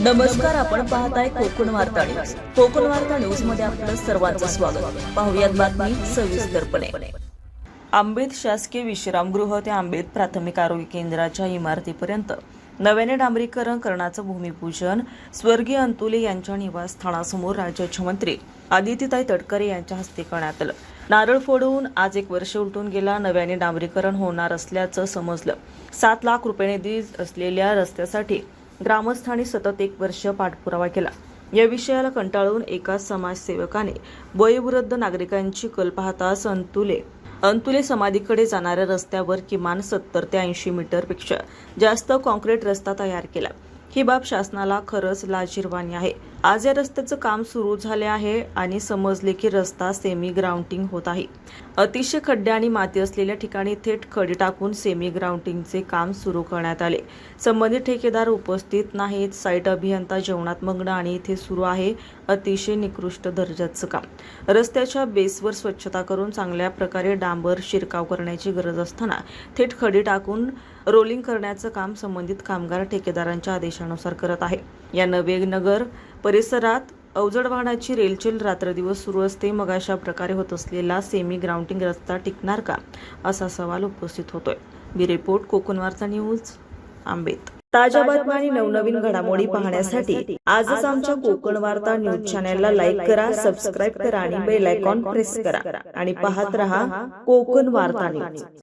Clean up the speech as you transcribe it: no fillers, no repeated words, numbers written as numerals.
नमस्कार, आपण पाहताय कोकण वार्ता न्यूज. कोकण वार्ता न्यूज मध्ये आपलं सर्वांचं स्वागत. पाहुयात बातमी सविस्तरपणे. आंबेत शासकीय विश्रामगृह ते आंबेत प्राथमिक आरोग्य केंद्राच्या इमारतीपर्यंत नव्याने डांबरीकरण करण्याचं भूमिपूजन स्वर्गीय अंतुले यांच्या निवासस्थानासमोर राज्याचे मंत्री आदितीताई तटकरे यांच्या हस्ते करण्यात आलं. नारळ फोडून आज 1 वर्ष उलटून गेला. नव्याने डांबरीकरण होणार असल्याचं समजलं. 7 लाख रुपये निधी असलेल्या रस्त्यासाठी ग्रामस्थांनी सतत 1 वर्ष पाठपुरावा केला. या विषयाला कंटाळून एका समाजसेवकाने वयोवृद्ध नागरिकांची कल पाहताच अंतुले समाधीकडे जाणाऱ्या रस्त्यावर किमान 70 ते 80 मीटरपेक्षा जास्त कॉन्क्रीट रस्ता तयार केला. ही बाब शासनाला खरंच लाजिरवाणी आहे. आज या रस्त्याचं काम सुरू झाले आहे आणि समजले की रस्ता सेमी ग्राउंडिंग होत आहे. अतिशय खड्डे आणि माती असलेल्या ठिकाणी थेट खडी टाकून सेमी ग्राउंडिंगचे काम सुरू करण्यात आले. संबंधित ठेकेदार उपस्थित नाहीत. साईट अभियंता जेवणात मग्न आणि इथे सुरू आहे अतिशय निकृष्ट दर्जाचं काम. रस्त्याच्या बेसवर स्वच्छता करून चांगल्या प्रकारे डांबर शिरकाव करण्याची गरज असताना थेट खडी टाकून रोलिंग करण्याचं काम संबंधित कामगार ठेकेदारांच्या आदेशानुसार करत आहे. या नगर परिसरात अवजड वाहनाची रेलचेल रात्रदिवस सुरू असते. मग अशा प्रकारे होत असलेला सेमी ग्राउंडिंग रस्ता टिकणार का, असा सवाल उपस्थित होतोय. ब्युरो रिपोर्ट, कोकण वार्ता न्यूज, आंबेत. ताज्या बातम्या आणि नवनवीन घडामोडी पाहण्यासाठी आजच आमच्या कोकण वार्ता न्यूज चॅनलला लाईक करा, सबस्क्राईब करा आणि बेल आयकॉन प्रेस करा आणि पाहत रहा कोकण वार्ता न्यूज.